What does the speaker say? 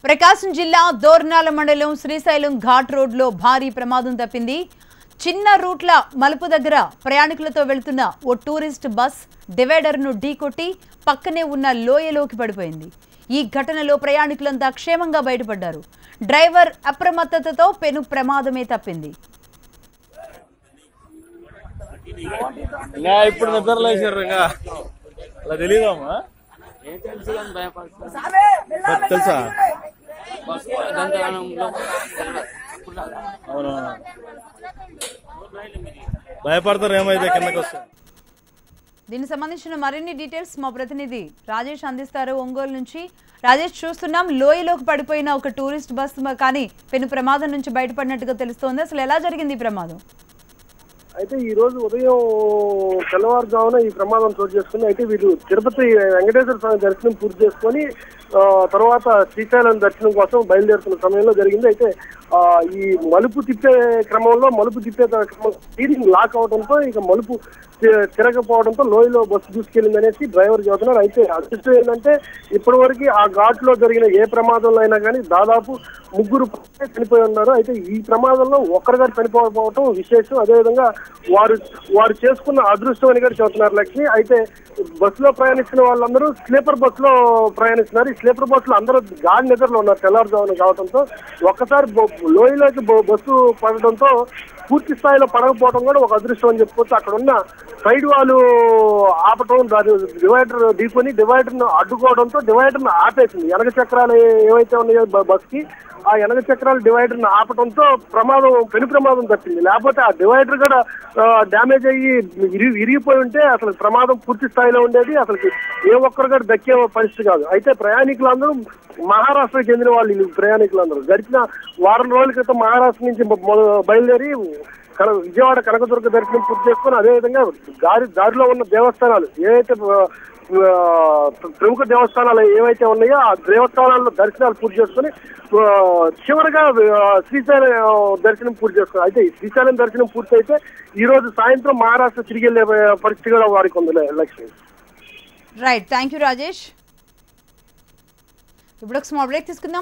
ప్రకాశం జిల్లా దోర్నాల మండలం శ్రీశైలం ఘాట్ రోడ్లో భారీ ప్రమాదం తప్పింది. చిన్న రూట్ల మలుపు దగ్గర ప్రయాణికులతో వెళ్తున్న ఓ టూరిస్ట్ బస్ డివైడర్ను ఢీకొట్టి పక్కనే ఉన్న లోయలోకి పడిపోయింది. ఈ ఘటనలో ప్రయాణికులంతా క్షేమంగా బయటపడ్డారు. డ్రైవర్ అప్రమత్తతతో పెను ప్రమాదమే తప్పింది. ఇప్పుడు నిద్రలేసారు తెలియదమ్మా తెలుసా అవును భయపడతారు ఏమైతే కిందకి వస్తే. దీనికి సంబంధించిన మరిన్ని డీటెయిల్స్ మా ప్రతినిధి రాజేష్ అందిస్తారు ఒంగోలు నుంచి. రాజేష్, చూస్తున్నాం లోయలోకి పడిపోయిన ఒక టూరిస్ట్ బస్ కానీ పెను ప్రమాదం నుంచి బయటపడినట్టుగా తెలుస్తోంది. అసలు ఎలా జరిగింది ఈ ప్రమాదం? అయితే ఈ రోజు ఉదయం తెల్లవారుజామున ఈ ప్రమాదం చోటు చేసుకుని అయితే వీళ్ళు తిరుపతి వెంకటేశ్వర స్వామి దర్శనం పూర్తి చేసుకొని తర్వాత శ్రీశైలం దర్శనం కోసం బయలుదేరుతున్న సమయంలో జరిగింది. అయితే ఈ మలుపు తిప్పే క్రమంలో స్టీరింగ్ లాక్ అవడంతో ఇక మలుపు తిరగకపోవడంతో లోయలో బస్సు దూసుకెళ్ళింది అనేసి డ్రైవర్ చెబుతున్నారు. అయితే అదృష్టం ఏంటంటే ఇప్పటి వరకు ఆ ఘాట్ లో జరిగిన ఏ ప్రమాదంలో అయినా కానీ దాదాపు 3 చనిపోయి ఉన్నారు. అయితే ఈ ప్రమాదంలో ఒక్కరిగారు చనిపోవడం విశేషం. అదేవిధంగా వారు చేసుకున్న అదృష్టం అని కూడా చెబుతున్నారు లక్ష్మి. అయితే బస్సులో ప్రయాణిస్తున్న వాళ్ళందరూ స్లీపర్ బస్ లో ప్రయాణిస్తున్నారు. ఈ స్లీపర్ బస్సులో అందరూ గాఢ నిద్రలో ఉన్నారు తెల్లవారుజామున కావడంతో. ఒక్కసారి లోయలోకి బస్సు పడడంతో పూర్తి స్థాయిలో పడకపోవడం కూడా ఒక అదృష్టం అని చెప్పుకోవచ్చు. అక్కడ ఉన్న సైడ్ వాళ్ళు ఆపటం, దాని డివైడర్ ఢీకొని డివైడర్ ను అడ్డుకోవడంతో డివైడర్ ను ఆపేసింది. వెనక చక్రాలు ఏవైతే ఉన్నాయో బస్ కి ఆ వెనక చక్రాలు డివైడర్ ను ఆపడంతో పెను ప్రమాదం తప్పింది. లేకపోతే ఆ డివైడర్ కూడా డ్యామేజ్ అయ్యి విరిగిపోయి ఉంటే అసలు ప్రమాదం పూర్తి స్థాయిలో ఉండేది. అసలు ఏ ఒక్కరు కూడా దక్కే పరిస్థితి కాదు. అయితే ప్రయాణికులందరూ మహారాష్ట్రకు చెందిన వాళ్ళు ప్రయాణికులందరూ గడిచిన వారం రోజుల క్రితం మహారాష్ట్ర నుంచి బయలుదేరి విజయవాడ కనకదుర్గ దర్శనం పూర్తి చేసుకుని అదేవిధంగా దారిలో ఉన్న దేవస్థానాలు ఏవైతే ప్రముఖ దేవస్థానాలు ఏవైతే ఉన్నాయో ఆ దేవస్థానాల్లో దర్శనాలు పూర్తి చేసుకుని చివరిగా శ్రీశైలం దర్శనం పూర్తి చేసుకున్నారు. అయితే ఈ శ్రీశైలం దర్శనం పూర్తి అయితే ఈ రోజు సాయంత్రం మహారాష్ట్ర తిరిగి వెళ్లే పరిస్థితి కూడా వారికి ఉంది Lakshmi. Right, thank you Rajesh. ఇప్పుడు ఒక స్మాల్ బ్రేక్ తీసుకుందాం.